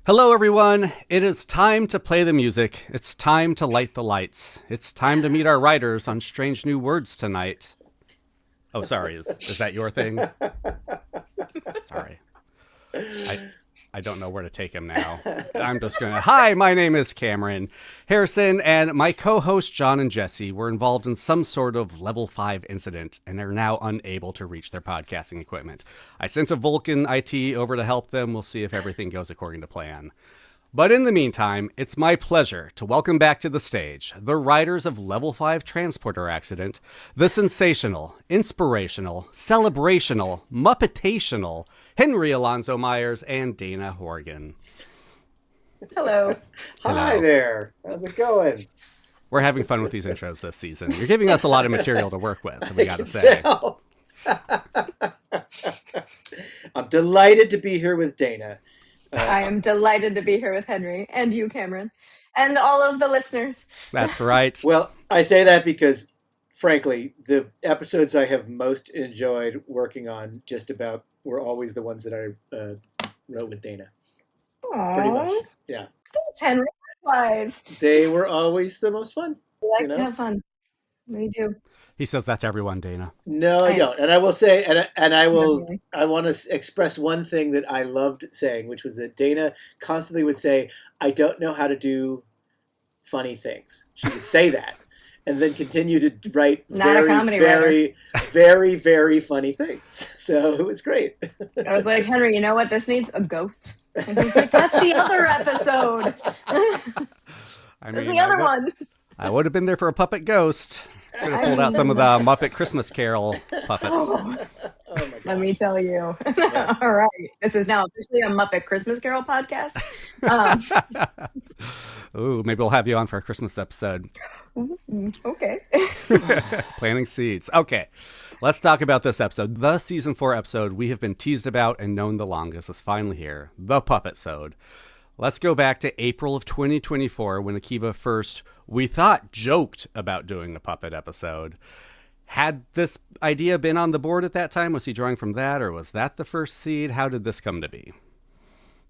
Hello, everyone. It is time to play the music. It's time to light the lights. It's time to meet our writers on strange new words tonight. Oh, sorry. Is that your thing? Sorry. I don't know where to take him now. I'm just going to... Hi, my name is Cameron Harrison, and my co-host John and Jesse were involved in some sort of level 5 incident and are now unable to reach their podcasting equipment. I sent a Vulcan IT over to help them. We'll see if everything goes according to plan. But in the meantime, it's my pleasure to welcome back to the stage the writers of Level 5 Transporter Accident, the sensational, inspirational, celebrational, muppetational Henry Alonso Myers and Dana Horgan. Hello. Hi there. How's it going? We're having fun with these intros this season. You're giving us a lot of material to work with, we gotta say. I'm delighted to be here with Dana. I am delighted to be here with Henry and you, Cameron, and all of the listeners. That's right. Well, I say that because, frankly, the episodes I have most enjoyed working on just about were always the ones that I wrote with Dana. Aww. Pretty much. Yeah. Thanks, Henry. Likewise. They were always the most fun. We like to have fun. We do. He says that to everyone, Dana. No, I don't. And I will say, I want to express one thing that I loved saying, which was that Dana constantly would say, I don't know how to do funny things. She would say that and then continue to write very, very funny things. So it was great. I was like, Henry, you know what this needs? A ghost. And he's like, that's the other episode. That's the other one. I would have been there for a puppet ghost. Could have pulled out some of the Muppet Christmas Carol puppets. Oh my God. Let me tell you. Yeah. All right. This is now officially a Muppet Christmas Carol podcast. Ooh, maybe we'll have you on for a Christmas episode. Okay. Planting seeds. Okay. Let's talk about this episode. The season 4 episode we have been teased about and known the longest is finally here. The Puppet-sode. Let's go back to April of 2024 when Akiva first, we thought, joked about doing a puppet episode. Had this idea been on the board at that time? Was he drawing from that, or was that the first seed? How did this come to be?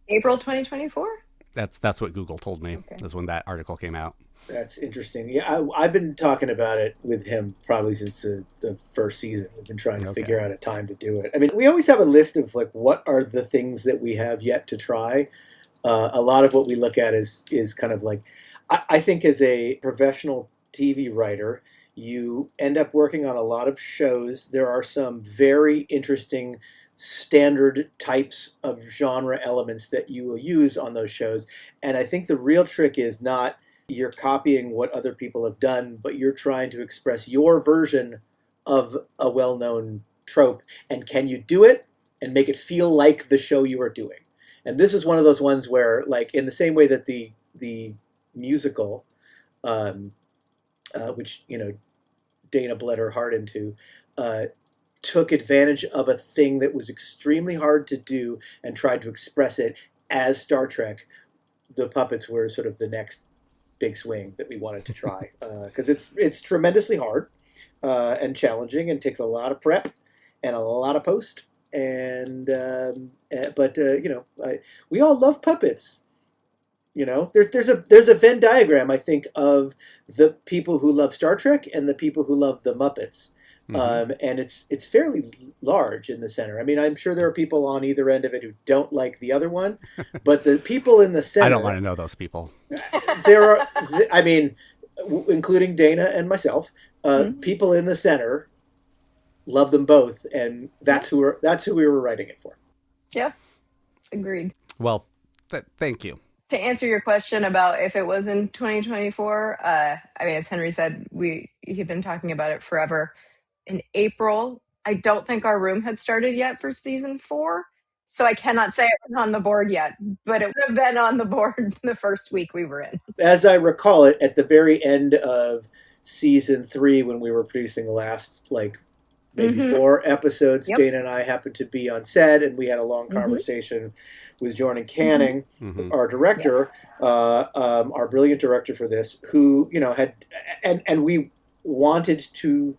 April 2024? That's what Google told me, is when that article came out. That's interesting. Yeah, I've been talking about it with him probably since the first season. We've been trying to figure out a time to do it. I mean, we always have a list of, like, what are the things that we have yet to try. A lot of what we look at is kind of like, I think as a professional TV writer, you end up working on a lot of shows. There are some very interesting standard types of genre elements that you will use on those shows. And I think the real trick is not you're copying what other people have done, but you're trying to express your version of a well-known trope. And can you do it and make it feel like the show you are doing? And this is one of those ones where, like, in the same way that the musical, which, you know, Dana bled her heart into, took advantage of a thing that was extremely hard to do and tried to express it as Star Trek. The puppets were sort of the next big swing that we wanted to try, because it's tremendously hard and challenging and takes a lot of prep and a lot of post. But you know, we all love puppets. You know, there's a Venn diagram, I think, of the people who love Star Trek and the people who love the Muppets. Mm-hmm. And it's fairly large in the center. I mean, I'm sure there are people on either end of it who don't like the other one, but the people in the center. I don't want to know those people. There are, I mean, including Dana and myself, people in the center love them both, and that's who we were writing it for. Yeah, agreed. Well, thank you. To answer your question about if it was in 2024, I mean, as Henry said, he'd been talking about it forever. In April, I don't think our room had started yet for season 4, so I cannot say it was on the board yet, but it would have been on the board the first week we were in. As I recall it, at the very end of season 3, when we were producing the last, like, maybe 4 episodes, Dana and I happened to be on set, and we had a long conversation with Jordan Canning, our director, our brilliant director for this, who, you know, had, and we wanted to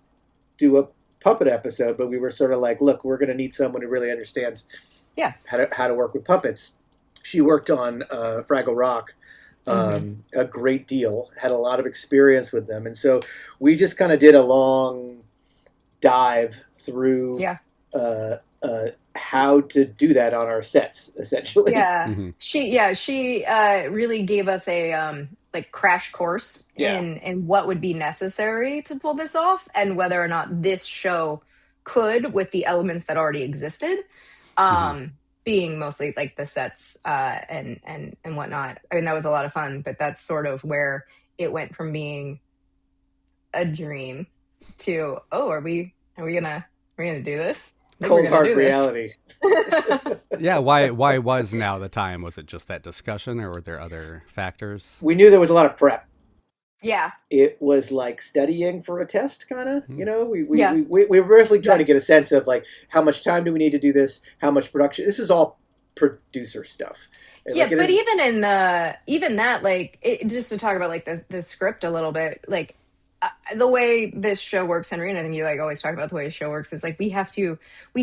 do a puppet episode, but we were sort of like, look, we're going to need someone who really understands how to work with puppets. she worked on Fraggle Rock a great deal, had a lot of experience with them. And so we just kind of did a long dive through how to do that on our sets, essentially. Yeah. She really gave us a like crash course in what would be necessary to pull this off, and whether or not this show could, with the elements that already existed, being mostly like the sets and whatnot. I mean, that was a lot of fun, but that's sort of where it went from being a dream to, oh, are we gonna do this? Cold hard reality. Yeah, why was now the time? Was it just that discussion, or were there other factors? We knew there was a lot of prep. Yeah. It was like studying for a test, kind of, you know, we were really trying to get a sense of like, how much time do we need to do this? How much production? This is all producer stuff. Yeah, like, but even that, like, just to talk about like the script a little bit, like the way this show works, Henry, and I think you like always talk about the way the show works, is like we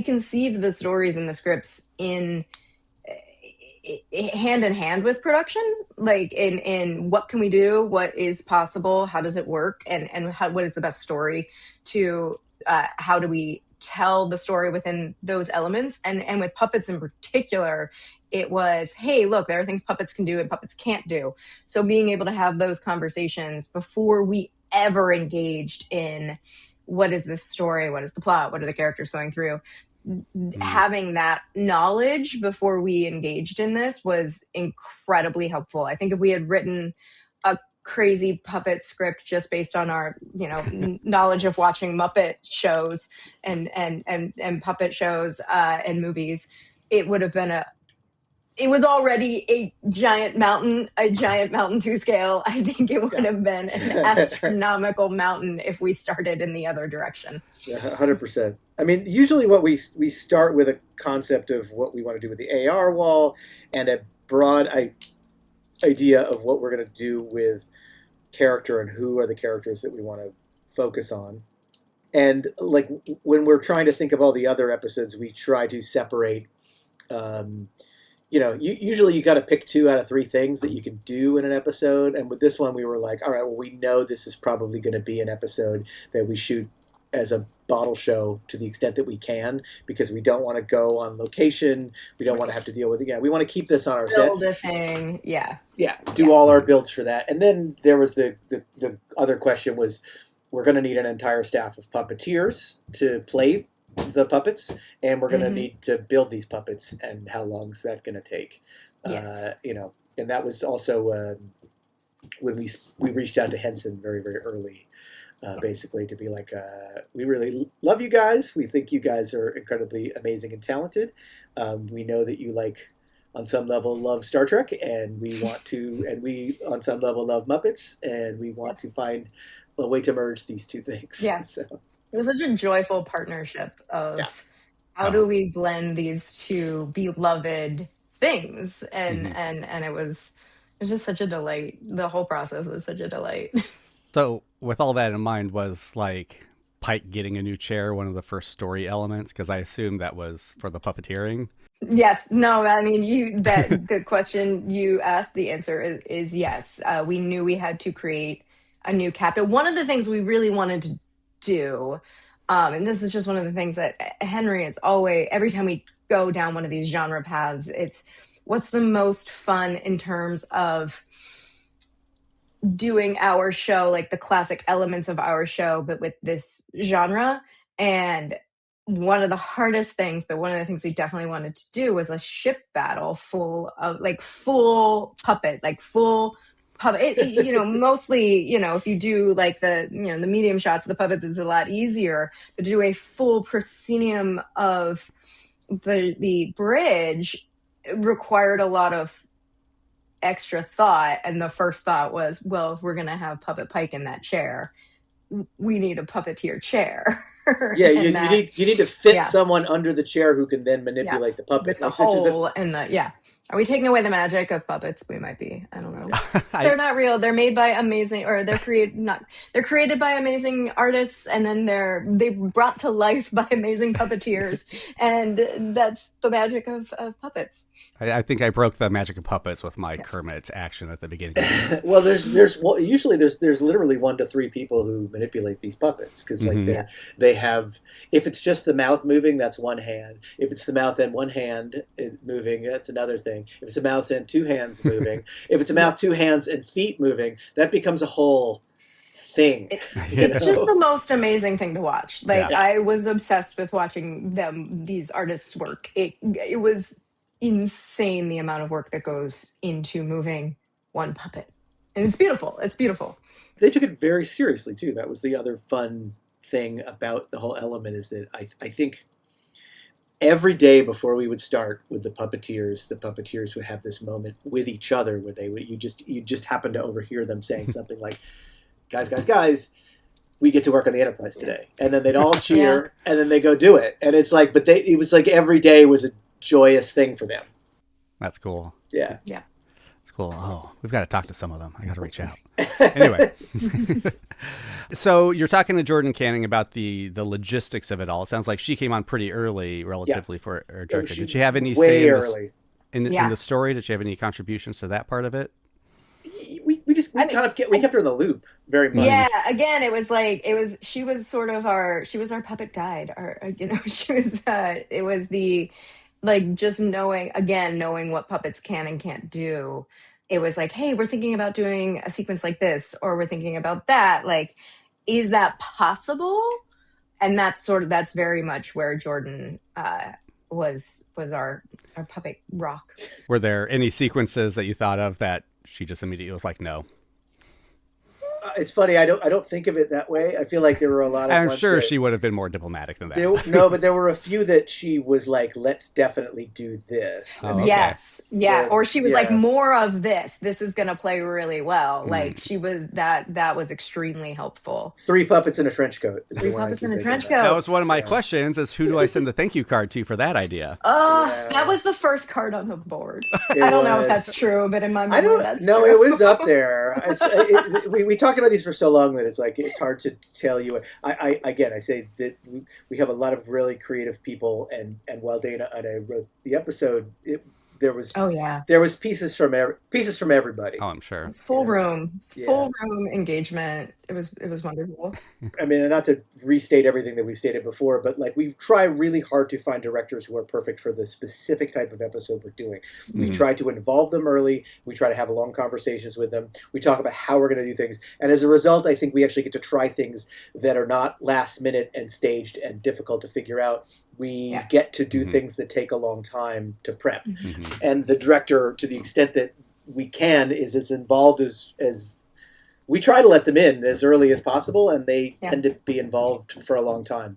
conceive the stories and the scripts in hand with production, like in what can we do, what is possible, how does it work, and what is the best story to how do we tell the story within those elements, and with puppets in particular, it was, hey, look, there are things puppets can do and puppets can't do. So being able to have those conversations before we ever engaged in what is this story, what is the plot, what are the characters going through, having that knowledge before we engaged in this was incredibly helpful. I think if we had written a crazy puppet script just based on our, you know, knowledge of watching Muppet shows and puppet shows and movies, it would have been it was already a giant mountain to scale. I think it would have been an astronomical mountain if we started in the other direction. Yeah, 100%. I mean, usually what we start with a concept of what we want to do with the AR wall and a broad idea of what we're going to do with character and who are the characters that we want to focus on. And like when we're trying to think of all the other episodes, we try to separate you know, usually you got to pick 2 out of 3 things that you can do in an episode. And with this one, we were like, all right, well, we know this is probably going to be an episode that we shoot as a bottle show to the extent that we can, because we don't want to go on location. We don't want to have to deal with it. Yeah, we want to keep this on our build sets. Build a thing, yeah. Yeah, do all our builds for that. And then there was the other question was, we're going to need an entire staff of puppeteers to play the puppets, and we're going to need to build these puppets, and how long is that going to take? Yes. You know, and that was also when we reached out to Henson very, very early, basically to be like, we really love you guys. We think you guys are incredibly amazing and talented. We know that you like, on some level, love Star Trek, and we want to, and we on some level love Muppets, and we want to find a way to merge these 2 things. Yeah. So. It was such a joyful partnership of how do we blend these 2 beloved things, and it was just such a delight. The whole process was such a delight. So with all that in mind, was like Pike getting a new chair one of the first story elements? Because I assume that was for the puppeteering. Yes. No, I mean, the question you asked, the answer is yes. We knew we had to create a new captain. One of the things we really wanted to do, and this is just one of the things that Henry, it's always, every time we go down one of these genre paths, it's what's the most fun in terms of doing our show, like the classic elements of our show, but with this genre. And one of the hardest things, but one of the things we definitely wanted to do, was a ship battle full puppet, you know, mostly, you know, if you do like the, you know, the medium shots of the puppets is a lot easier, but to do a full proscenium of the bridge required a lot of extra thought. And the first thought was, well, if we're going to have Puppet Pike in that chair, we need a puppeteer chair. Yeah, you need to fit someone under the chair who can then manipulate the puppet. With the hole and the, Are we taking away the magic of puppets? We might be. I don't know. I, They're not real. They're made by amazing, or they're created by amazing artists, and then they brought to life by amazing puppeteers, and that's the magic of puppets. I think I broke the magic of puppets with my Kermit action at the beginning. Well, usually there's literally 1 to 3 people who manipulate these puppets, because like they have, if it's just the mouth moving, that's one hand. If it's the mouth and one hand moving, that's another thing. If it's a mouth and 2 hands moving, if it's a mouth, 2 hands and feet moving, that becomes a whole thing. It's just the most amazing thing to watch. Like I was obsessed with watching these artists work. It was insane the amount of work that goes into moving one puppet, and it's beautiful. It's beautiful. They took it very seriously too. That was the other fun thing about the whole element, is that I think every day before we would start with the puppeteers would have this moment with each other where you just happen to overhear them saying something like, guys, we get to work on the Enterprise today. And then they'd all cheer and then they go do it. And it's like, it was like every day was a joyous thing for them. That's cool. Yeah. Yeah. It's cool. Oh, we've got to talk to some of them. I got to reach out. Anyway. So you're talking to Jordan Canning about the logistics of it all. It sounds like she came on pretty early relatively for Jerka. Did she have any say in the story? Did she have any contributions to that part of it? We kept her in the loop very much. Yeah, again, she was our puppet guide. It was the, like, just knowing what puppets can and can't do. It was like, hey, we're thinking about doing a sequence like this, or we're thinking about that. Like, is that possible? And that's very much where Jordan was our puppet rock. Were there any sequences that you thought of that she just immediately was like, no? It's funny. I don't think of it that way. I feel like there were a lot of. I'm sure she would have been more diplomatic than that. But there were a few that she was like, "Let's definitely do this." Oh, okay. Yes, yeah. Or she was like, "More of this. This is going to play really well." Like she was that was extremely helpful. 3 puppets in a trench coat. 3 puppets in a trench coat. That was one of my questions: is who do I send the thank you card to for that idea? That was the first card on the board. I don't know if that's true, but in my memory, that's true. It was up there. We talked about these for so long that it's hard to tell you. I say that we have a lot of really creative people, and while Dana and I wrote the episode, there was pieces from everybody. Oh, I'm sure. Full room engagement. It was wonderful. I mean, not to restate everything that we've stated before, but like we try really hard to find directors who are perfect for the specific type of episode we're doing. We try to involve them early. We try to have long conversations with them. We talk about how we're going to do things. And as a result, I think we actually get to try things that are not last minute and staged and difficult to figure out. We get to do things that take a long time to prep. And the director, to the extent that we can, is as involved as we try to let them in as early as possible, and they tend to be involved for a long time.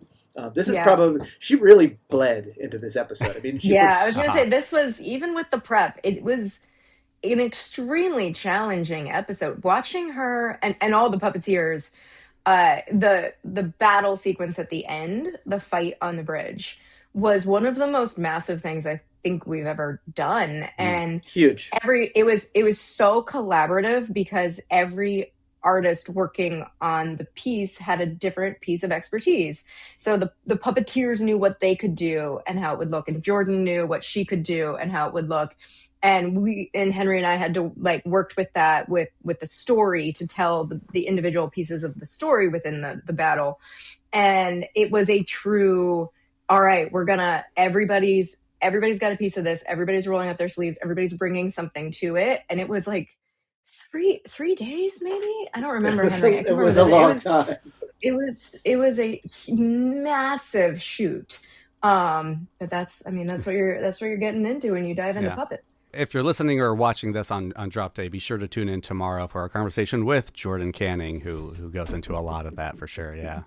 This is probably, she really bled into this episode. I mean, I was going to say, this was, even with the prep, it was an extremely challenging episode. Watching her and all the puppeteers, the battle sequence at the end, the fight on the bridge, was one of the most massive things I think we've ever done. And huge. It was so collaborative because every artist working on the piece had a different piece of expertise. So the puppeteers knew what they could do and how it would look, and Jordan knew what she could do and how it would look. And Henry and I had to worked with that with the story to tell the individual pieces of the story within the battle. And it was a true, all right, everybody's got a piece of this. Everybody's rolling up their sleeves. Everybody's bringing something to it. And it was like three days, maybe? I don't remember, Henry. It was a long time. It was a massive shoot. But that's what you're getting into when you dive into puppets. If you're listening or watching this on drop day, be sure to tune in tomorrow for our conversation with Jordan Canning, who goes into a lot of that for sure. Yeah.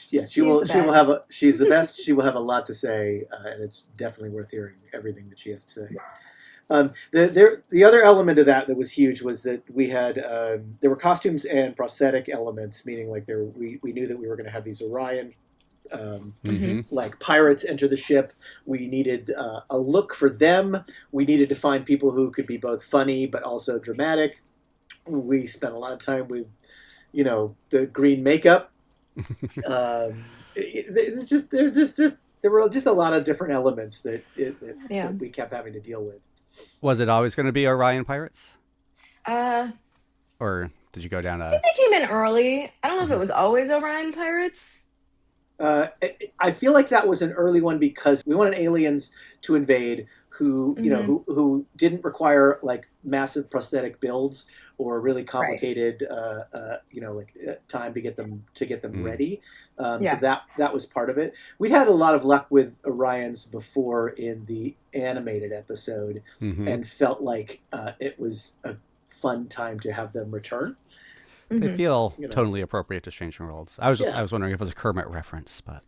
She's the best. She will have a lot to say, and it's definitely worth hearing everything that she has to say. The other element of that was huge was that we had there were costumes and prosthetic elements, meaning like we knew that we were going to have these Orion Like pirates enter the ship. We needed a look for them. We needed to find people who could be both funny but also dramatic. We spent a lot of time with, the green makeup. There were just a lot of different elements that we kept having to deal with. Was it always going to be Orion Pirates? Uh, Or did you go down I think they came in early. I don't know if it was always Orion Pirates. I feel like that was an early one because we wanted aliens to invade who who didn't require like massive prosthetic builds or really complicated time to get them ready. So that was part of it. We'd had a lot of luck with Orions before in the animated episode, and felt like it was a fun time to have them return. They feel totally appropriate to Strange New Worlds. I was wondering if it was a Kermit reference, but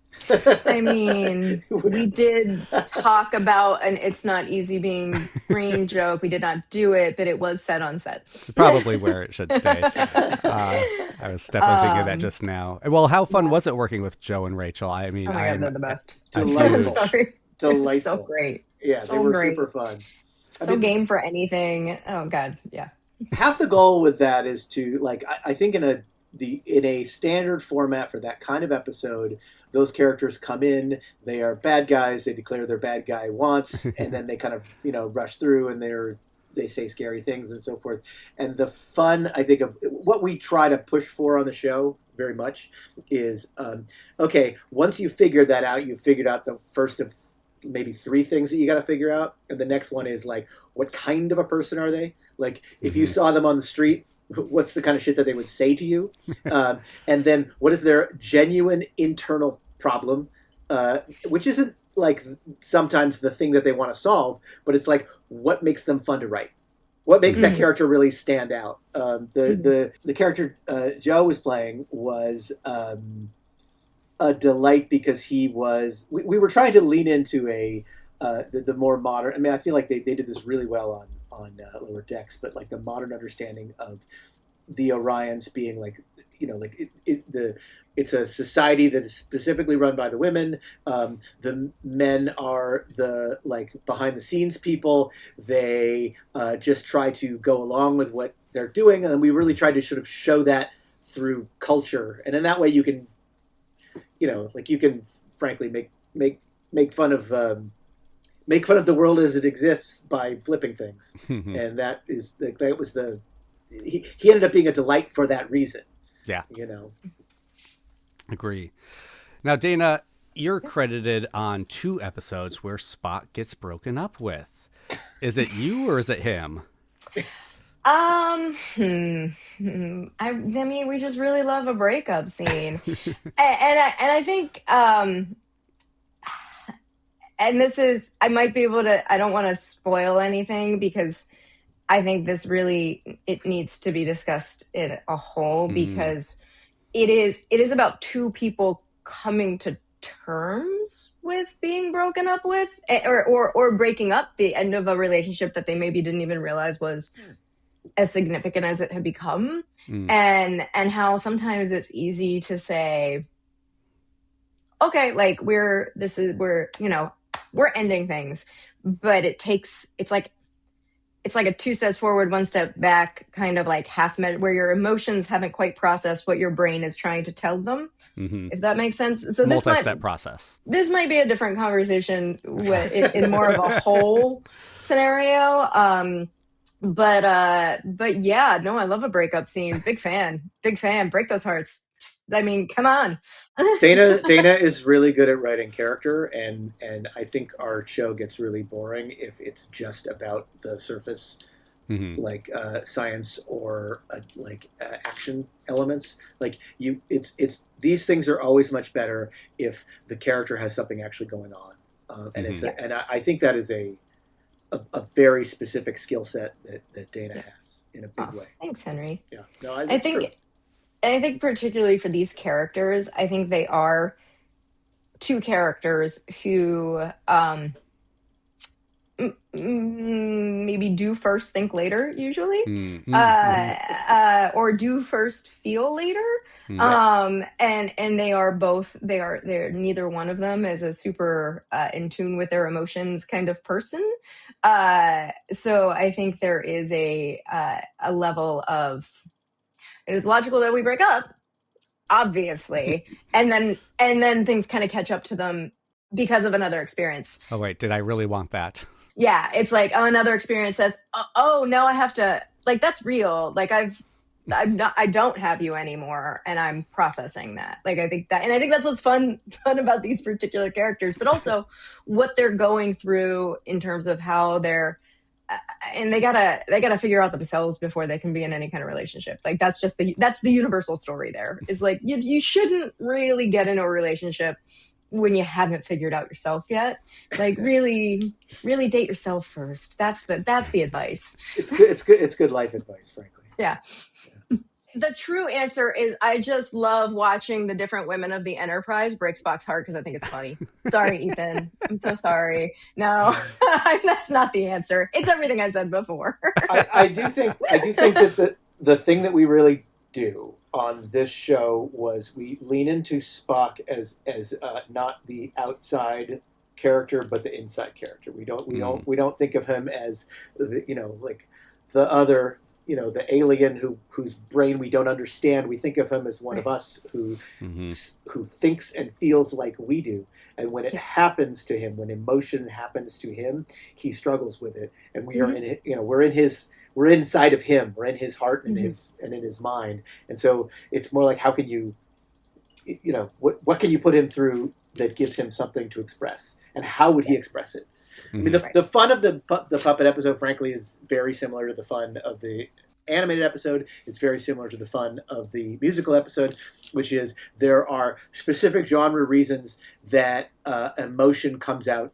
I mean, we did talk about an "it's not easy being green" joke. We did not do it, but it was said on set. It's probably where it should stay. I was definitely thinking of that just now. Well, how fun was it working with Joe and Rachel? I mean, oh my God, they're the best. Delightful. Sorry. Delightful. So great. Yeah, so they were great. super fun. So game for anything. Oh God, yeah. Half the goal with that is to I think in a standard format for that kind of episode, those characters come in, they are bad guys, they declare their bad guy wants, and then they kind of rush through and they say scary things and so forth. And the fun, I think, of what we try to push for on the show very much is okay, once you figure that out, you've figured out the first of maybe 3 things that you got to figure out, and the next one is like, what kind of a person are they? Like, if you saw them on the street, what's the kind of shit that they would say to you? And then what is their genuine internal problem, which isn't like sometimes the thing that they want to solve, but it's like, what makes them fun to write? What makes that character really stand out? The character Joe was playing was a delight because he was. We were trying to lean into the more modern. I mean, I feel like they did this really well on Lower Decks, but like the modern understanding of the Orions being like, it's a society that is specifically run by the women. The men are the behind the scenes people. They just try to go along with what they're doing, and we really tried to sort of show that through culture, and in that way you can. You can frankly make fun of the world as it exists by flipping things, and that was he ended up being a delight for that reason. Yeah, agree. Now, Dana, you're credited on 2 episodes where Spock gets broken up with. Is it you or is it him? I mean, we just really love a breakup scene, and I think, and this is, I might be able to. I don't want to spoil anything because I think this really it needs to be discussed in a whole because it is about 2 people coming to terms with being broken up with, or breaking up, the end of a relationship that they maybe didn't even realize was as significant as it had become, and how sometimes it's easy to say, okay, like we're ending things, but it's like a 2 steps forward, 1 step back, kind of like half measure, where your emotions haven't quite processed what your brain is trying to tell them, if that makes sense. So this multi-step process. This might be a different conversation in more of a whole scenario. But yeah, no, I love a breakup scene. Big fan. Break those hearts. I mean, come on. Dana is really good at writing character, and I think our show gets really boring if it's just about the surface, science or action elements. It's these things are always much better if the character has something actually going on, and I think that is a very specific skill set that Dana has in a big way. Thanks, Henry. Yeah, no, I think particularly for these characters, I think they are 2 characters who maybe do first, think later, usually, or do first, feel later. And they are both. They're neither one of them is a super in tune with their emotions kind of person. So I think there is a level of, it is logical that we break up, obviously, and then things kind of catch up to them because of another experience. Oh wait, did I really want that? Yeah, it's like, oh, another experience says, oh, no, I have to, like, that's real. Like, I don't have you anymore, and I'm processing that. Like, I think that's what's fun about these particular characters, but also what they're going through in terms of how they're, and they gotta figure out themselves before they can be in any kind of relationship. Like, that's the universal story there, is like, you shouldn't really get into a relationship when you haven't figured out yourself yet. Like, really date yourself first. That's the advice. It's good life advice, frankly. Yeah. The true answer is, I just love watching the different women of the Enterprise break Spock's heart because I think it's funny. Sorry, Ethan. I'm so sorry. No, that's not the answer. It's everything I said before. I do think that the thing that we really do on this show was we lean into Spock as not the outside character, but the inside character. We don't think of him as like the other, the alien whose brain we don't understand. We think of him as one of us who thinks and feels like we do. And when it happens to him, when emotion happens to him, he struggles with it. And we are in it, we're inside of him. We're in his heart and in his mind. And so it's more like, how can you, what can you put him through that gives him something to express? And how would he express it? I mean, the fun of the puppet episode, frankly, is very similar to the fun of the animated episode. It's very similar to the fun of the musical episode, which is there are specific genre reasons that emotion comes out,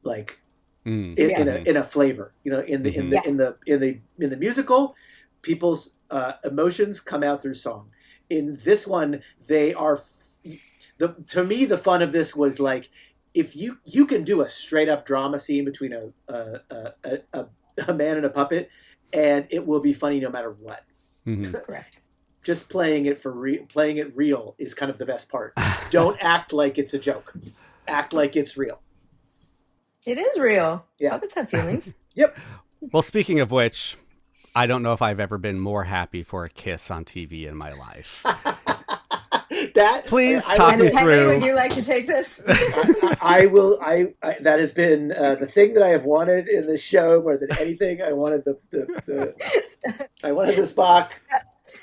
like in a flavor. In the musical, people's emotions come out through song. In this one, they are. To me, the fun of this was like, if you can do a straight up drama scene between a man and a puppet, and it will be funny no matter what. Correct. Just playing it playing it real is kind of the best part. Don't act like it's a joke. Act like it's real. It is real. Yeah. Puppets have feelings. Yep. Well, speaking of which, I don't know if I've ever been more happy for a kiss on TV in my life. Please talk me through. Would you like to take this? I will. That has been the thing that I have wanted in this show more than anything. I wanted the Spock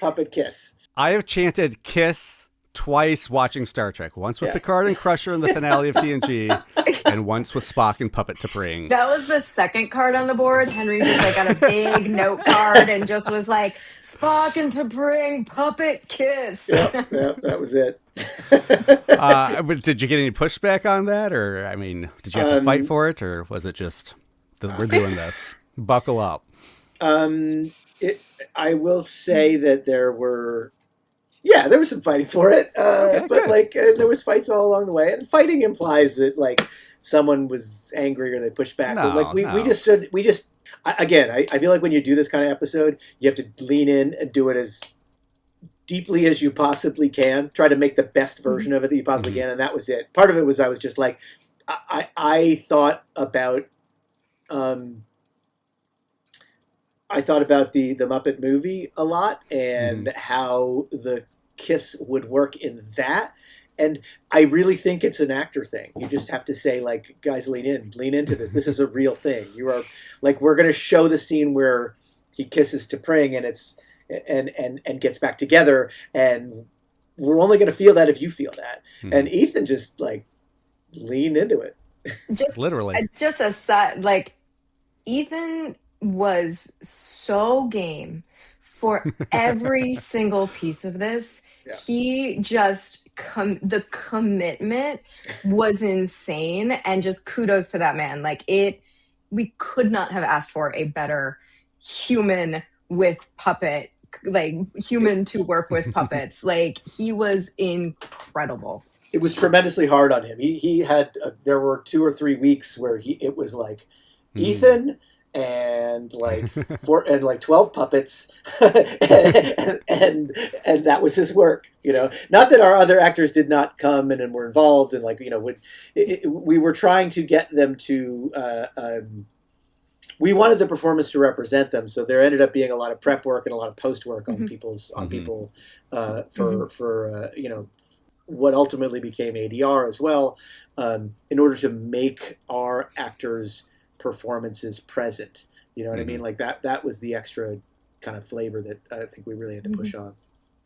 puppet kiss. I have chanted kiss twice watching Star Trek. Once with Picard and Crusher in the finale of TNG, and once with Spock and Puppet T'Pring. That was the second card on the board. Henry just got a big note card and just was like, Spock and T'Pring puppet kiss. Yep, that was it. But did you get any pushback on that, or did you have to fight for it, or was it just we're doing this? Buckle up. I will say that there was some fighting for it, but there was fights all along the way, and fighting implies that someone was angry or they pushed back. No, but I feel like when you do this kind of episode, you have to lean in and do it as deeply as you possibly can. Try to make the best version of it that you possibly can, and that was it. Part of it was I was just like, I thought about. I thought about the Muppet movie a lot and how the kiss would work in that. And I really think it's an actor thing. You just have to say, guys, lean into this. This is a real thing. You are we're going to show the scene where he kisses T'Pring and it's and gets back together, and we're only going to feel that if you feel that. And Ethan just leaned into it. Just literally. Just aside, Ethan was so game for every single piece of this. Yeah. He just the commitment was insane, and just kudos to that man. We could not have asked for a better human with puppet, human to work with puppets. He was incredible. It was tremendously hard on him. He had there were 2 or 3 weeks where it was Ethan and like 12 puppets, and that was his work. Not that our other actors did not come and were involved, and we were trying to get them to. We wanted the performance to represent them, so there ended up being a lot of prep work and a lot of post work on people for what ultimately became ADR as well, in order to make our actors' performances present. You know what I mean? Like that was the extra kind of flavor that I think we really had to push on.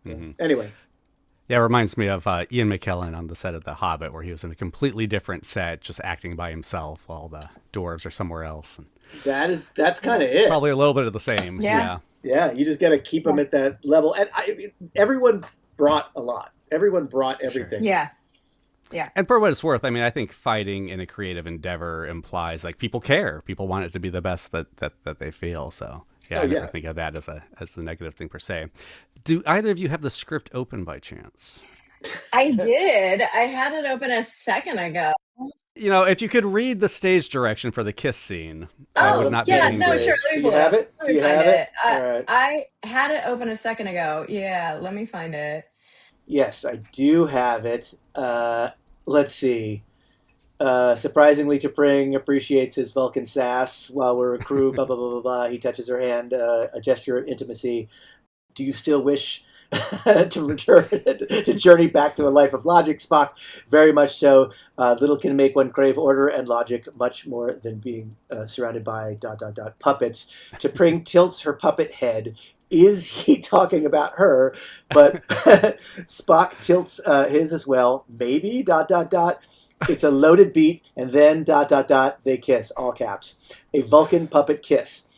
So, anyway. Yeah, it reminds me of Ian McKellen on the set of The Hobbit, where he was in a completely different set, just acting by himself while the dwarves are somewhere else. And that's kind of it. Probably a little bit of the same. Yeah. Yeah, you just got to keep them at that level. And everyone brought a lot. Everyone brought everything. Sure. Yeah. And for what it's worth, I mean, I think fighting in a creative endeavor implies like people care. People want it to be the best that they feel. So I never think of that as a negative thing per se. Do either of you have the script open by chance? I did. I had it open a second ago. If you could read the stage direction for the kiss scene, I would not be angry. No, sure. Do you have it? Do you have it? All right. I had it open a second ago. Yeah, let me find it. Yes, I do have it. Let's see. Surprisingly, T'Pring appreciates his Vulcan sass while we're a crew, blah, blah, blah, blah, blah. He touches her hand, a gesture of intimacy. Do you still wish to return, to journey back to a life of logic, Spock? Very much so. Little can make one crave order and logic much more than being surrounded by ... puppets. T'Pring tilts her puppet head. Is he talking about her? But Spock tilts his as well. Maybe ... It's a loaded beat, and then ... they kiss, all caps. A Vulcan puppet kiss.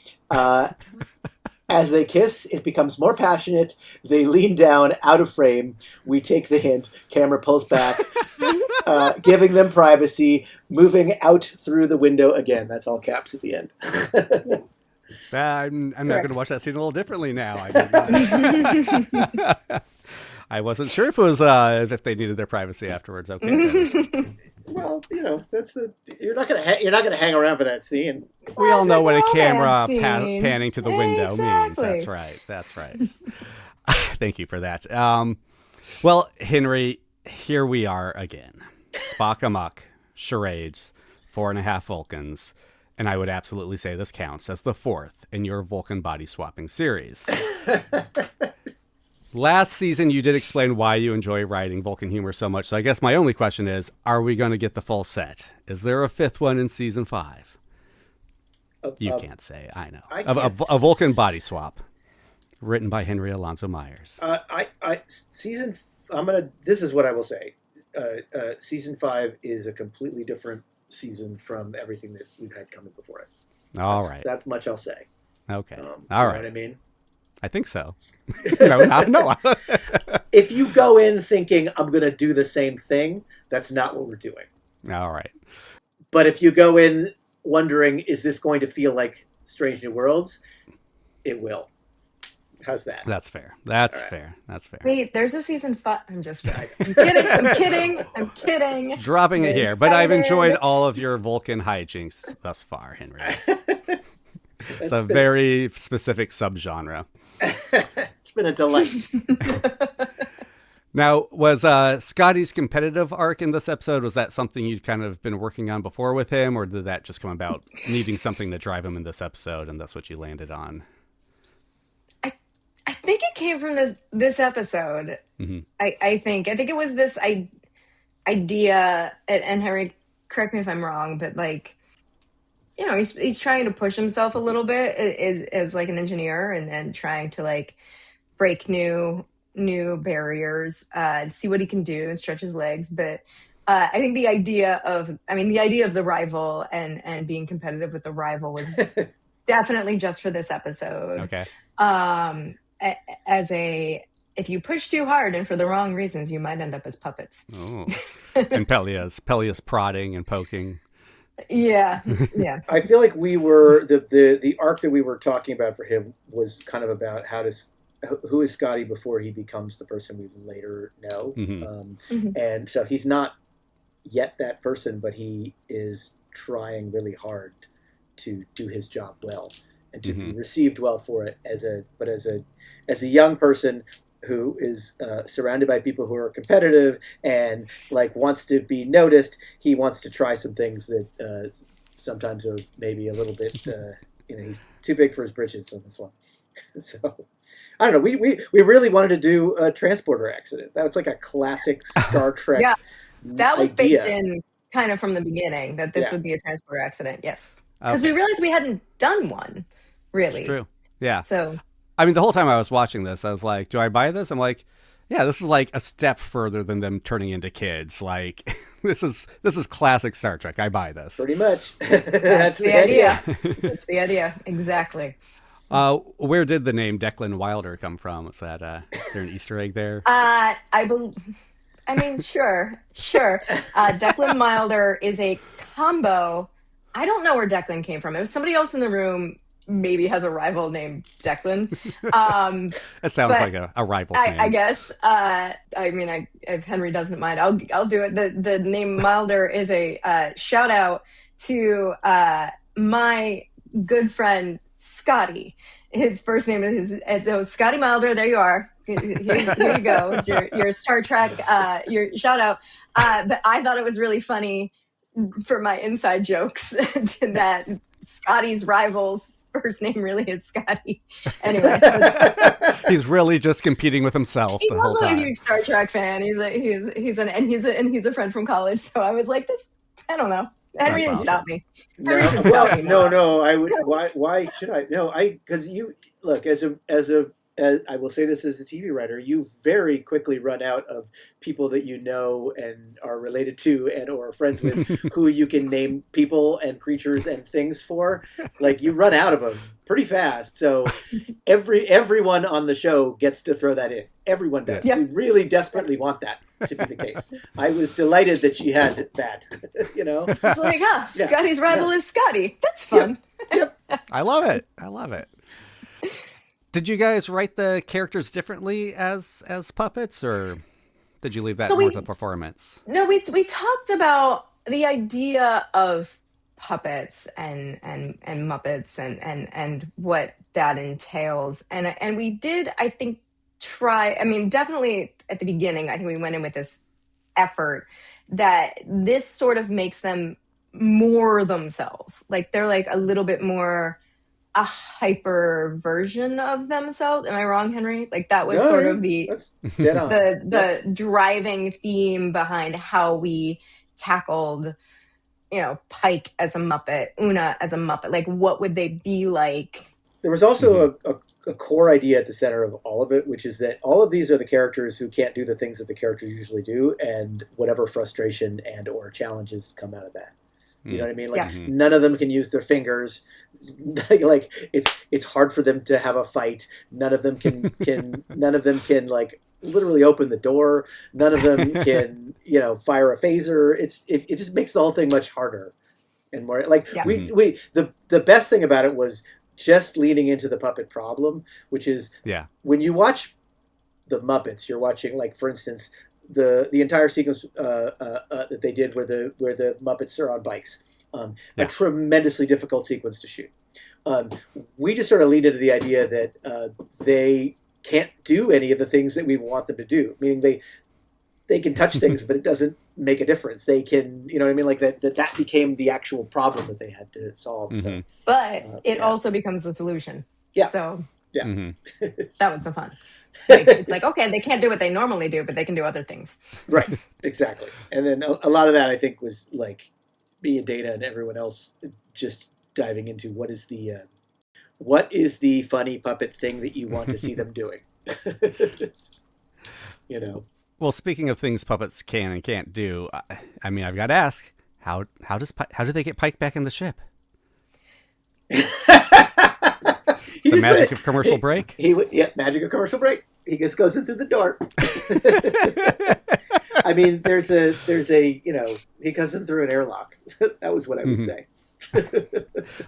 As they kiss, it becomes more passionate. They lean down, out of frame. We take the hint. Camera pulls back, giving them privacy, moving out through the window again. That's all caps at the end. I'm not going to watch that scene a little differently now. I wasn't sure if it was if they needed their privacy afterwards. Okay. Well, you're not gonna hang around for that scene. We all know what a camera panning to the window means. That's right. Thank you for that. Well, Henry, here we are again. Spock amok, charades, 4.5 Vulcans, and I would absolutely say this counts as the 4th in your Vulcan body swapping series. Last season, you did explain why you enjoy writing Vulcan humor so much. So I guess my only question is, are we going to get the full set? Is there a 5th one in season 5? You can't say. I know. A Vulcan body swap written by Henry Alonso Myers. This is what I will say. Season 5 is a completely different season from everything that we've had coming before it. All right. That much I'll say. Okay. All right. You know what I mean? I think so. No. If you go in thinking I'm going to do the same thing, that's not what we're doing. All right. But if you go in wondering, is this going to feel like Strange New Worlds? It will. How's that? That's fair. That's fair. Wait, there's a season 5. I'm just kidding. I'm kidding. Dropping it here. But I've enjoyed all of your Vulcan hijinks thus far, Henry. It's a very specific subgenre. It's been a delight. Now, was Scotty's competitive arc in this episode, was that something you'd kind of been working on before with him, or did that just come about needing something to drive him in this episode, and that's what you landed on? I think it came from this episode. Mm-hmm. I think it was this idea, and Henry, correct me if I'm wrong, but he's trying to push himself a little bit as like an engineer and trying to like break new barriers and see what he can do and stretch his legs. But I think the idea of the rival and being competitive with the rival was definitely just for this episode. Okay. If you push too hard and for the wrong reasons, you might end up as puppets. Oh. And Pelia's prodding and poking. Yeah. I feel like we were the arc that we were talking about for him was kind of about who is Scotty before he becomes the person we later know. Mm-hmm. And so he's not yet that person, but he is trying really hard to do his job well and to be received well for it as a young person who is surrounded by people who are competitive and like wants to be noticed. He wants to try some things that sometimes are maybe a little bit, he's too big for his britches on this one. So I don't know. We really wanted to do a transporter accident. That was like a classic Star Trek. Yeah, that was idea. baked in kind of from the beginning that this would be a transporter accident. Yes, because Okay. we realized we hadn't done one really. It's true. Yeah. So I mean, the whole time I was watching this, I was like, do I buy this? I'm like, yeah, this is like a step further than them turning into kids. Like, this is classic Star Trek. I buy this. Pretty much. that's the idea. That's the idea. Exactly. Where did the name Declan Wilder come from? Was that is there an Easter egg there? I mean, sure. Declan Wilder is a combo. I don't know where Declan came from. It was somebody else in the room. Maybe has a rival named Declan. That sounds like a rival's name. I guess. I mean, if Henry doesn't mind, I'll do it. The name Milder is a shout out to my good friend Scotty. His first name is Scotty Milder. There you are. Here you go. It's your Star Trek your shout out. But I thought it was really funny for my inside jokes that Scotty's rivals first name really is Scotty. Anyway, he's really just competing with himself the whole time. He's a huge Star Trek fan. He's a friend from college. So I was like, this. I don't know. Henry didn't stop me. No. I would. Why should I? No, because you look as I will say this as a TV writer, you very quickly run out of people that you know and are related to and or are friends with who you can name people and creatures and things for. Like you run out of them pretty fast. So everyone on the show gets to throw that in. Everyone does. Yep. We really desperately want that to be the case. I was delighted that she had that. She's like, Scotty's rival is Scotty. That's fun. Yep. I love it. Did you guys write the characters differently as puppets, or did you leave that more to the performance? No, we talked about the idea of puppets and Muppets and what that entails, and we did, I think, try. I mean, definitely at the beginning, I think we went in with this effort that this sort of makes them more themselves. Like they're like a little bit more a hyper version of themselves. Am I wrong, Henry? Like that was sort of the driving theme behind how we tackled, Pike as a Muppet, Una as a Muppet. Like what would they be like? There was also a core idea at the center of all of it, which is that all of these are the characters who can't do the things that the characters usually do, and whatever frustration and or challenges come out of that. You know what I mean? Like none of them can use their fingers. Like it's hard for them to have a fight. None of them can like literally open the door. None of them can fire a phaser. It just makes the whole thing much harder and more like the best thing about it was just leaning into the puppet problem, which is when you watch the Muppets, you're watching, like, for instance, the entire sequence that they did where the Muppets are on bikes, a tremendously difficult sequence to shoot. We just sort of leaned into the idea that they can't do any of the things that we want them to do, meaning they can touch things, but it doesn't make a difference. They can, you know what I mean? Like that became the actual problem that they had to solve. Mm-hmm. So, but it also becomes the solution. Yeah. So that was the fun. Like, it's like, okay, they can't do what they normally do, but they can do other things. Right. Exactly. And then a lot of that, I think, was like me and Dana and everyone else just diving into what is the funny puppet thing that you want to see them doing. Well, speaking of things puppets can and can't do, I mean, I've got to ask, how do they get Pike back in the ship? The magic of commercial break? Magic of commercial break. He just goes in through the door. I mean, there's a he goes in through an airlock. That was what I would say.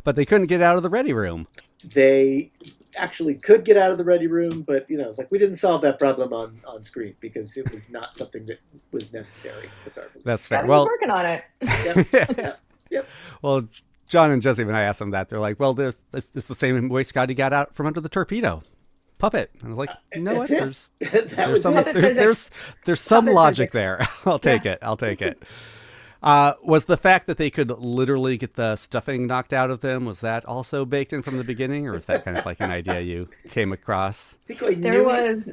But they couldn't get out of the ready room. They actually could get out of the ready room, but like we didn't solve that problem on screen because it was not something that was necessary. That's fair. Well, working on it. Yep. Well, John and Jesse, when I asked them that, they're like, well, it's the same way Scotty got out from under the torpedo. Puppet. And I was like, you know what? There's some logic there. I'll take it. Was the fact that they could literally get the stuffing knocked out of them, was that also baked in from the beginning, or was that kind of like an idea you came across? There was.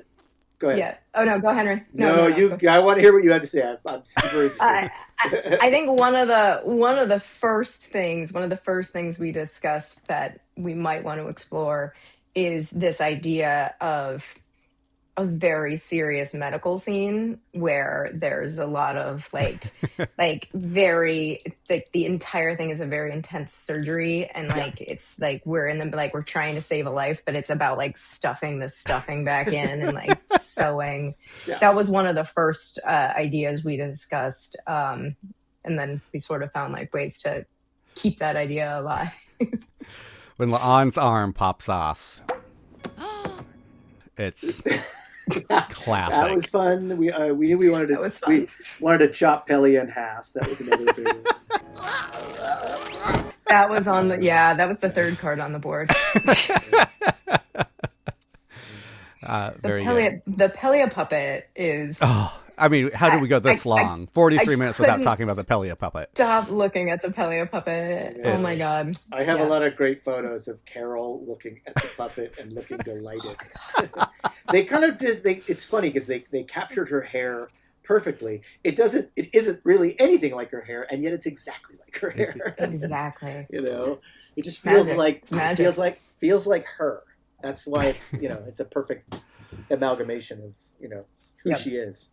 Go ahead. Yeah. Oh no, go Henry. No, I want to hear what you have to say. I'm super interested. I think one of the first things we discussed that we might want to explore is this idea of a very serious medical scene where there's a lot of like the entire thing is a very intense surgery, and like it's like we're trying to save a life, but it's about like stuffing the stuffing back in and like sewing. Yeah. That was one of the first ideas we discussed, and then we sort of found like ways to keep that idea alive. When La'an's arm pops off, it's classic. That was fun. We knew we wanted to chop Pelia in half. That was another big one. That was that was the third card on the board. The Pelia puppet is. Oh, I mean, how did we go this long? 43 minutes without talking about the Pelia puppet. Stop looking at the Pelia puppet. Oh my God. I have a lot of great photos of Carol looking at the puppet and looking delighted. They kind of it's funny because they captured her hair perfectly. It isn't really anything like her hair, and yet it's exactly like her hair. Exactly. It just feels feels like her. That's why it's it's a perfect amalgamation of who she is.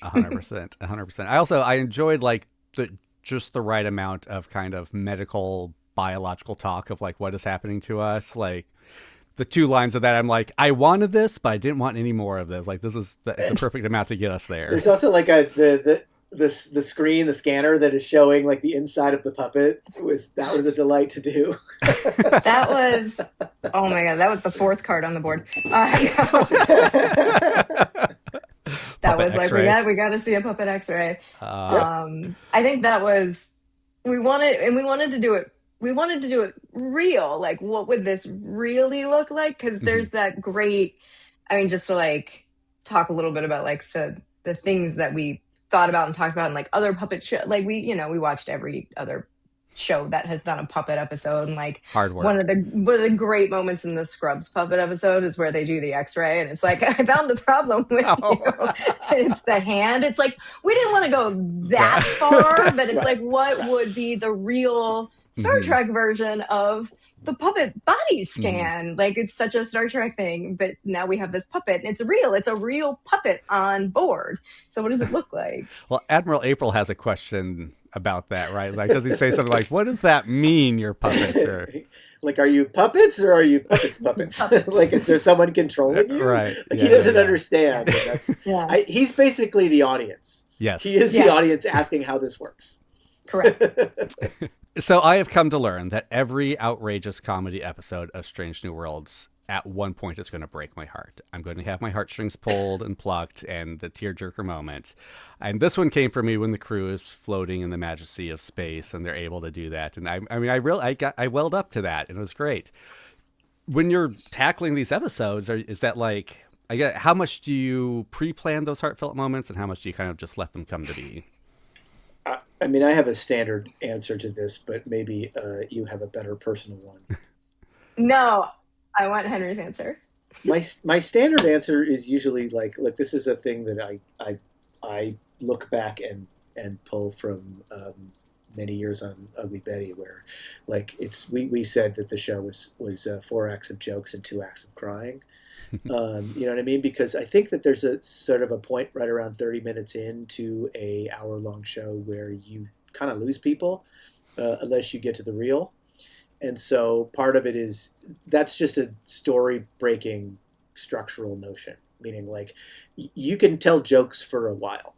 100%. I enjoyed like just the right amount of kind of medical biological talk of like what is happening to us. Like the two lines of that, I'm like, I wanted this, but I didn't want any more of this. Like this is the perfect amount to get us there. There's also like the screen, the scanner that is showing like the inside of the puppet. That was a delight to do. That was, oh my God, that was the fourth card on the board. That was like, we got to see a puppet X-ray. I think that was, we wanted to do it real. Like, what would this really look like? Because there's that great, just to like talk a little bit about like the things that we thought about and talked about in like other puppet show. Like we watched every other show that has done a puppet episode, and like hard work. One of the great moments in the Scrubs puppet episode is where they do the X-ray, and it's like, I found the problem with you. It's the hand. It's like we didn't want to go that far, but it's like what would be the real Star Trek version of the puppet body scan. Like it's such a Star Trek thing, but now we have this puppet and it's a real puppet on board. So what does it look like? Well, Admiral April has a question about that, right? Like, does he say something like, what does that mean, your puppets? Or like, are you puppets or are you puppets? Like, is there someone controlling you? Right. Like, he doesn't understand. That's, he's basically the audience. Yes. He is the audience asking how this works. Correct. So I have come to learn that every outrageous comedy episode of Strange New Worlds at one point is going to break my heart. I'm going to have my heartstrings pulled and plucked and the tearjerker moment. And this one came for me when the crew is floating in the majesty of space and they're able to do that. And I welled up to that and it was great. When you're tackling these episodes, is that like, how much do you pre-plan those heartfelt moments and how much do you kind of just let them come to be? I have a standard answer to this, but maybe you have a better personal one. No, I want Henry's answer. My standard answer is usually like, look, this is a thing that I look back and pull from many years on Ugly Betty, where like we said that the show was 4 acts of jokes and 2 acts of crying. You know what I mean? Because I think that there's a sort of a point right around 30 minutes into a hour-long show where you kind of lose people unless you get to the real. And so part of it is that's just a story-breaking structural notion, meaning like you can tell jokes for a while.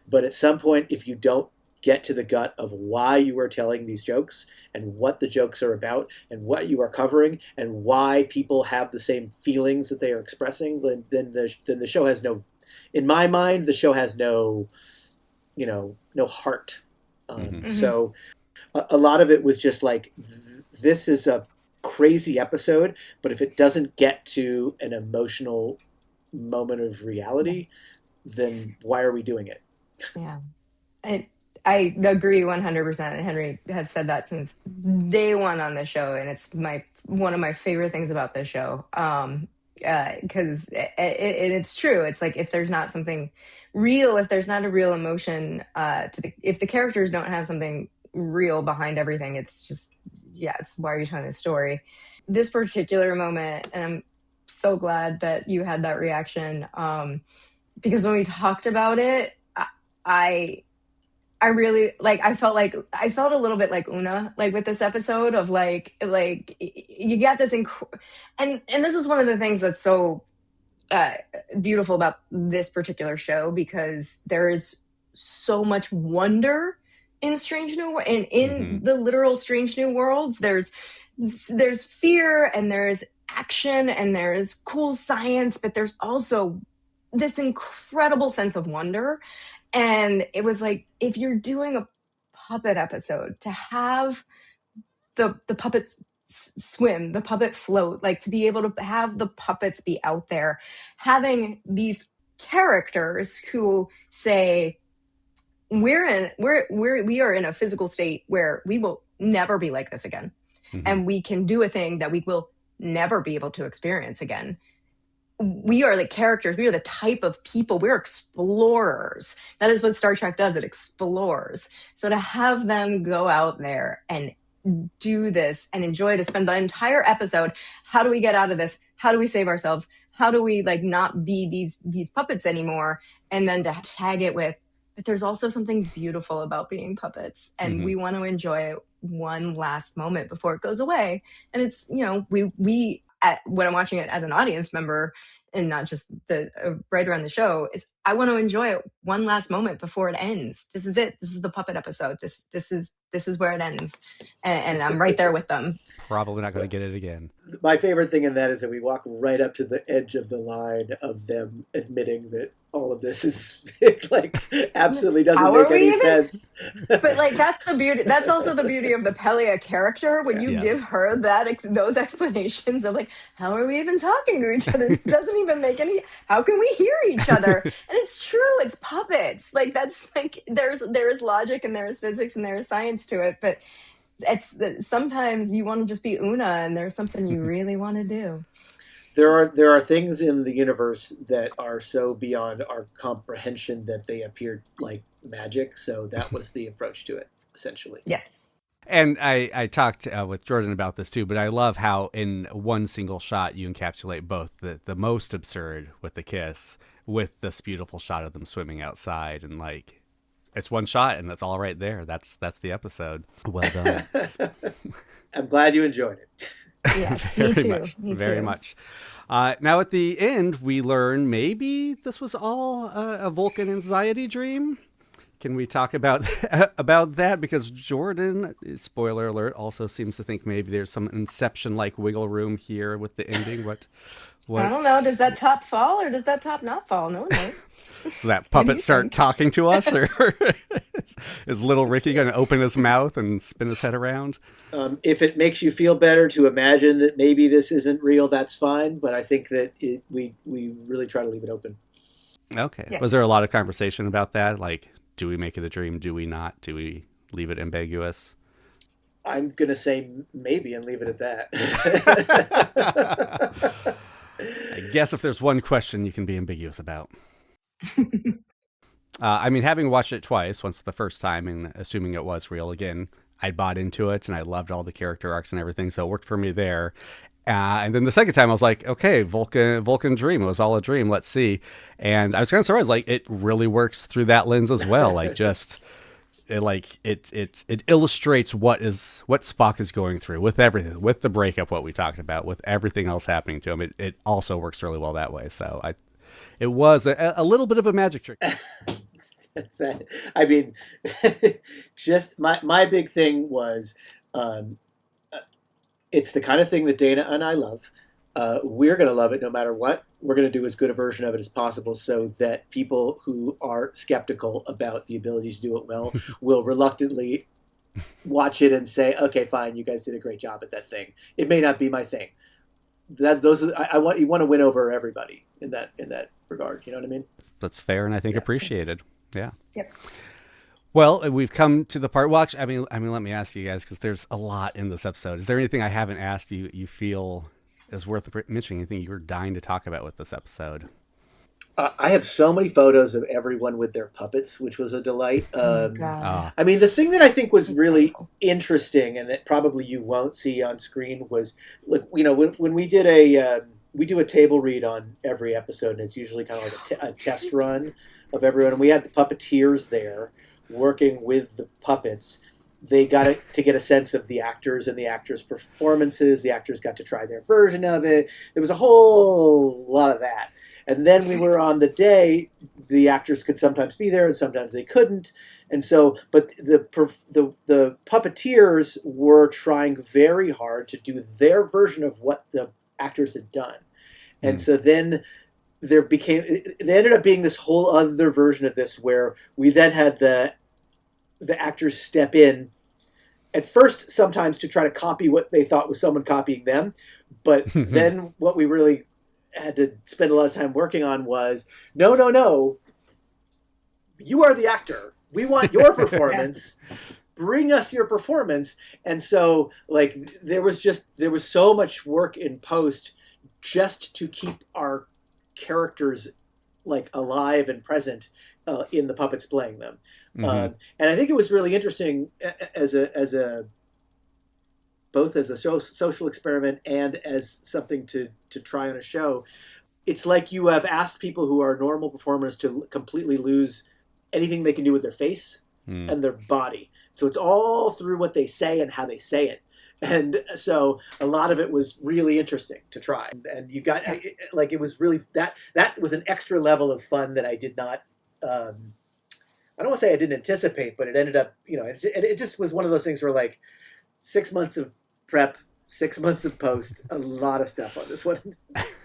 But at some point, if you don't get to the gut of why you are telling these jokes and what the jokes are about and what you are covering and why people have the same feelings that they are expressing, then the show has no, in my mind, the show has no heart. So a lot of it was just like, this is a crazy episode, but if it doesn't get to an emotional moment of reality, then why are we doing it? Yeah. I agree 100%. Henry has said that since day one on the show, and it's one of my favorite things about this show. Because it's true. It's like, if there's not something real, if there's not a real emotion, if the characters don't have something real behind everything, it's just, it's why are you telling this story? This particular moment, and I'm so glad that you had that reaction, because when we talked about it, I really, like, I felt a little bit like Una, like, with this episode of like you get this and this is one of the things that's so beautiful about this particular show, because there is so much wonder in Strange New and in the literal Strange New Worlds. There's fear, and there's action, and there's cool science, but there's also this incredible sense of wonder. And it was like, if you're doing a puppet episode, to have the puppets swim, the puppet float, like, to be able to have the puppets be out there, having these characters who say, we are in a physical state where we will never be like this again. And we can do a thing that we will never be able to experience again. We are the characters. We are the type of people. We're explorers. That is what Star Trek does. It explores. So to have them go out there and do this and enjoy this, spend the entire episode, how do we get out of this? How do we save ourselves? How do we, like, not be these puppets anymore? And then to tag it with, but there's also something beautiful about being puppets, and we want to enjoy it one last moment before it goes away. And it's, we when I'm watching it as an audience member, and not just the writer on the show, is I want to enjoy it one last moment before it ends. This is it. This is the puppet episode. This is where it ends, and I'm right there with them. Probably not going to get it again. My favorite thing in that is that we walk right up to the edge of the line of them admitting that all of this is like absolutely doesn't make any sense. But, like, that's the beauty. That's also the beauty of the Pelia character, when you give her those explanations of, like, how are we even talking to each other? It doesn't even make any. How can we hear each other? And it's true. It's puppets. Like, that's like, there is logic, and there is physics, and there is science to it. But sometimes you want to just be Una, and there's something you really want to do. There are things in the universe that are so beyond our comprehension that they appear like magic. So that was the approach to it, essentially. Yes. And I talked with Jordan about this too, but I love how in one single shot you encapsulate both the most absurd with the kiss with this beautiful shot of them swimming outside, and, like, it's one shot and that's all right there. That's the episode. Well done. I'm glad you enjoyed it. Yes, me too. Very much. Now at the end, we learn maybe this was all a Vulcan anxiety dream. Can we talk about that? Because Jordan, spoiler alert, also seems to think maybe there's some Inception-like wiggle room here with the ending. What? I don't know. Does that top fall, or does that top not fall? No one knows. So that puppet start talking to us, or is little Ricky going to open his mouth and spin his head around? If it makes you feel better to imagine that maybe this isn't real, that's fine. But I think that we really try to leave it open. Okay. Yeah. Was there a lot of conversation about that? Like, do we make it a dream? Do we not? Do we leave it ambiguous? I'm going to say maybe and leave it at that. I guess if there's one question you can be ambiguous about. I mean, having watched it twice, once the first time and assuming it was real, again, I bought into it and I loved all the character arcs and everything, so it worked for me there. And then the second time I was like, okay, Vulcan dream. It was all a dream. Let's see. And I was kind of surprised. Like, it really works through that lens as well. Like, just it illustrates what Spock is going through with everything, with the breakup, what we talked about, with everything else happening to him. It also works really well that way. So it was a little bit of a magic trick. That's that. I mean, just my big thing was, it's the kind of thing that Dana and I love. We're going to love it no matter what. We're going to do as good a version of it as possible so that people who are skeptical about the ability to do it well will reluctantly watch it and say, okay, fine, you guys did a great job at that thing. It may not be my thing. I want you want to win over everybody in that regard. You know what I mean? That's fair, and I think appreciated. Yeah. Yep. Well, we've come to the part. Well, actually, I mean, let me ask you guys, because there's a lot in this episode. Is there anything I haven't asked you feel is worth mentioning? Anything you were dying to talk about with this episode? I have so many photos of everyone with their puppets, which was a delight. God. I mean, the thing that I think was really interesting, and that probably you won't see on screen, was, you know, when we did we do a table read on every episode, and it's usually kind of like a test run of everyone. And we had the puppeteers there working with the puppets. They got to get a sense of the actors and the actors' performances. The actors got to try their version of it. There was a whole lot of that. And then we were on the day, the actors could sometimes be there and sometimes they couldn't. And so, but the puppeteers were trying very hard to do their version of what the actors had done. And so then there ended up being this whole other version of this where we then had the actors step in at first sometimes to try to copy what they thought was someone copying them. But then what we really had to spend a lot of time working on was, no, you are the actor. We want your performance. Bring us your performance. And so, like, there was so much work in post just to keep our characters, like, alive and present in the puppets playing them. And I think it was really interesting both as a social experiment and as something to try on a show. It's like you have asked people who are normal performers to completely lose anything they can do with their face and their body. So it's all through what they say and how they say it. And so a lot of it was really interesting to try. And you got, like, it was really, that was an extra level of fun that I did not, I don't want to say I didn't anticipate, but it ended up, you know, it just was one of those things where, like, 6 months of prep, 6 months of post, a lot of stuff on this one.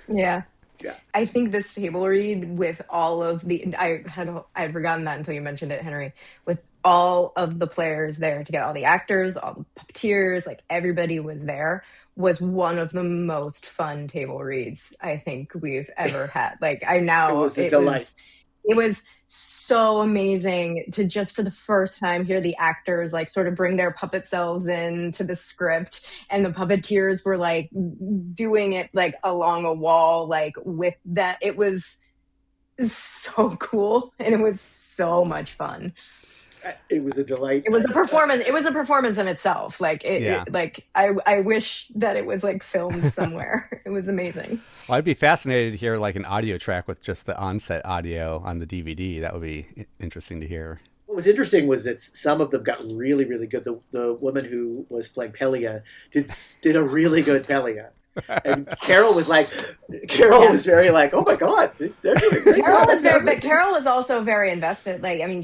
Yeah. Yeah. I think this table read with all of the, I had forgotten that until you mentioned it, Henry, with all of the players there to get all the actors, all the puppeteers, like everybody was there, was one of the most fun table reads I think we've ever had. Like, it was a delight. It was so amazing to just for the first time hear the actors like sort of bring their puppet selves into the script, and the puppeteers were like doing it like along a wall, like with that. It was so cool and it was so much fun. It was a delight. It was a performance. It was a performance in itself. Like I wish that it was like filmed somewhere. It was amazing. Well, I'd be fascinated to hear like an audio track with just the onset audio on the DVD. That would be interesting to hear. What was interesting was that some of them got really, really good. The woman who was playing Pelia did a really good Pelia. And Carol was very like, oh my God, they're doing great. Carol was also very invested. Like, I mean,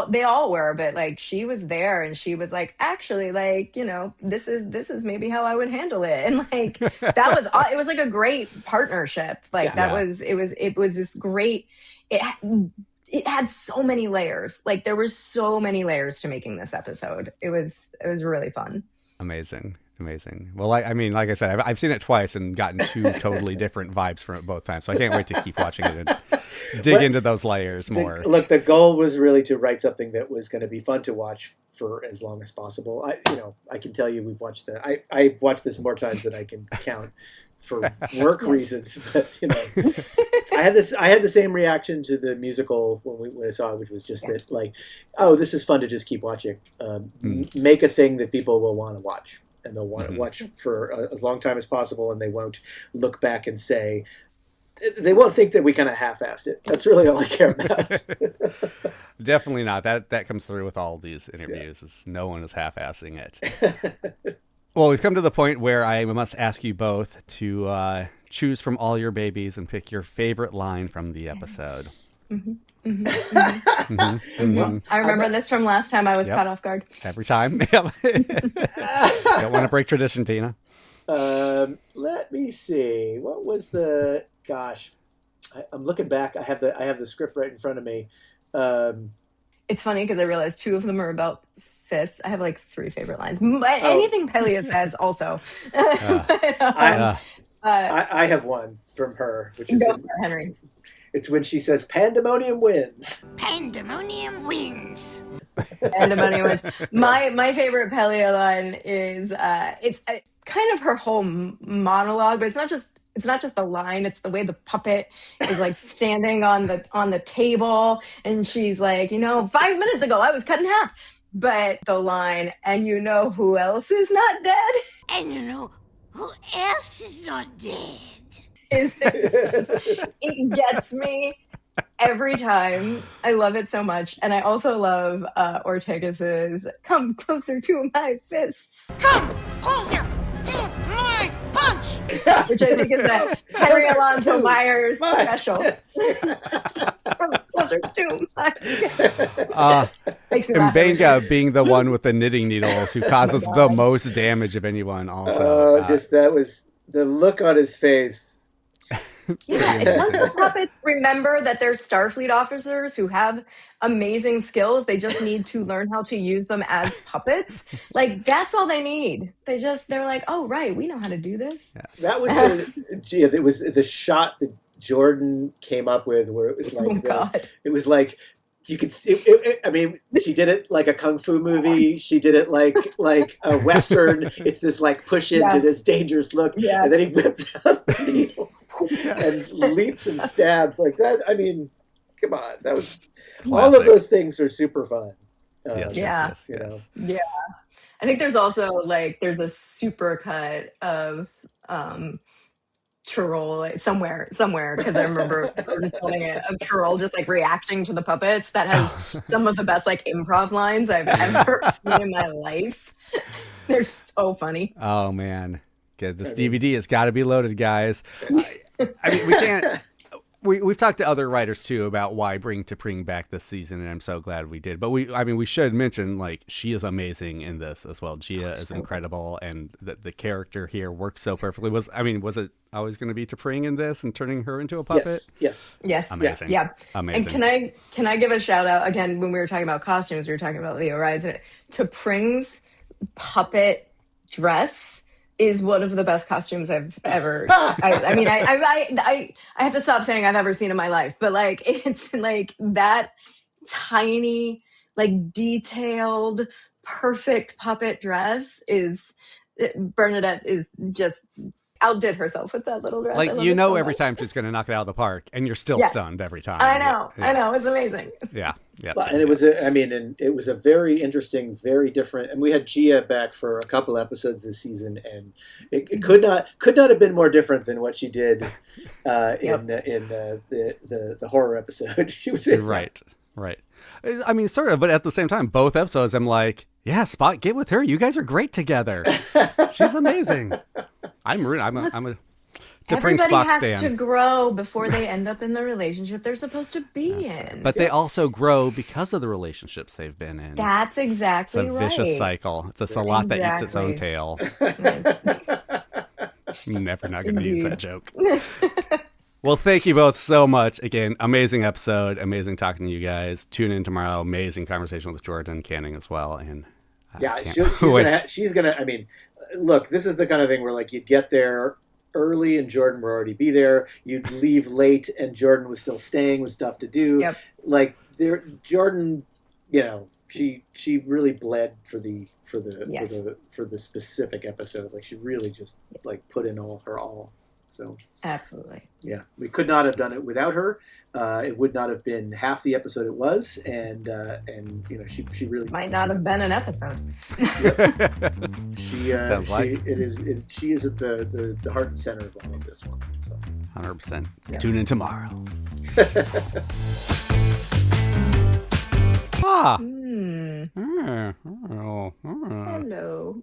they all were, but like she was there and she was like, actually, like, you know, this is maybe how I would handle it. And like, it was like a great partnership. Like it was this great, it had so many layers. Like there were so many layers to making this episode. It was really fun. Amazing. Well, I mean, like I said, I've seen it twice and gotten two totally different vibes from it both times. So I can't wait to keep watching it and dig into those layers more. Look, the goal was really to write something that was going to be fun to watch for as long as possible. I can tell you we've watched I've watched this more times than I can count for work reasons. But you know, I had the same reaction to the musical when I saw it, which was just that, like, oh, this is fun to just keep watching. Make a thing that people will want to watch. And they'll want to watch for as long time as possible, and they won't look back and say, they won't think that we kind of half-assed it. That's really all I care about. Definitely not. That comes through with all these interviews. Yeah. No one is half-assing it. Well, we've come to the point where I must ask you both to choose from all your babies and pick your favorite line from the episode. I remember this from last time I was caught off guard. Every time. Don't want to break tradition, Tina. Let me see. What was the? Gosh, I'm looking back. I have the script right in front of me. It's funny because I realized two of them are about fists. I have like three favorite lines. Anything Pelia says also. But, I have one from her, which is go for it, Henry. It's when she says "Pandemonium wins." Pandemonium wins. Pandemonium wins. My favorite Pelia line is it's kind of her whole monologue, but it's not just the line, it's the way the puppet is like standing on the table, and she's like, 5 minutes ago I was cut in half. But the line, and you know who else is not dead? And you know who else is not dead? It's just, it gets me every time. I love it so much. And I also love Ortegas's "Come closer to my fists." Come closer to my punch! Which I think is a Henry Alonso Myers special. Come closer to my fists. Makes me And laugh every time. Benga being the one with the knitting needles who causes the most damage of anyone also. That was the look on his face. Yeah, it's once the puppets remember that they're Starfleet officers who have amazing skills, they just need to learn how to use them as puppets. Like, that's all they need. They're like, oh, right, we know how to do this. That was it was the shot that Jordan came up with where it was like, God. It was like, you could. I mean, she did it like a kung fu movie. She did it like a western. It's this like push into this dangerous look, and then he whips out the needles and leaps and stabs like that. I mean, come on, that was all of those things are super fun. Yes. Yeah. I think there's also there's a super cut of Tyrol somewhere because I remember filming it of Tyrol just like reacting to the puppets that has some of the best like improv lines I've ever seen in my life. They're so funny. Oh man, this DVD has got to be loaded, guys. I mean, we can't. We've talked to other writers too about why bring T'Pring back this season, and I'm so glad we did. But we should mention she is amazing in this as well. Gia is incredible, and the character here works so perfectly. Was it always going to be T'Pring in this and turning her into a puppet? Yes. Amazing. Yeah. Amazing. And can I give a shout out again? When we were talking about costumes, we were talking about Leo Rides, and T'Pring's puppet dress is one of the best costumes I've ever. I have to stop saying I've ever seen in my life, but it's like that tiny, detailed, perfect puppet dress is. Bernadette is just outdid herself with that little dress. Every time she's going to knock it out of the park, and you're still stunned every time. I know, it's amazing. Yeah. And it was a very interesting, very different. And we had Gia back for a couple episodes this season, and it could not have been more different than what she did in the horror episode she was in. Right. I mean, sort of, but at the same time, both episodes, I'm like, yeah, Spot, get with her. You guys are great together. She's amazing. I'm a T'Pring Everybody Spock has stan. to grow before they end up in the relationship they're supposed to be in. But they also grow because of the relationships they've been in. That's exactly right. It's a vicious cycle. It's a salad that eats its own tail. Never not going to use that joke. Well, thank you both so much. Again, amazing episode. Amazing talking to you guys. Tune in tomorrow. Amazing conversation with Jordan Canning as well. And she's gonna. I mean, look, this is the kind of thing where you'd get there early and Jordan would already be there. You'd leave late and Jordan was still staying with stuff to do. Yep. Jordan, she really bled for the specific episode. She really just put in her all. So absolutely. Yeah, we could not have done it without her. It would not have been half the episode it was, and she really might not have been an episode. She is at the heart and center of all of this one. So. 100%. Yeah. Tune in tomorrow. Hello.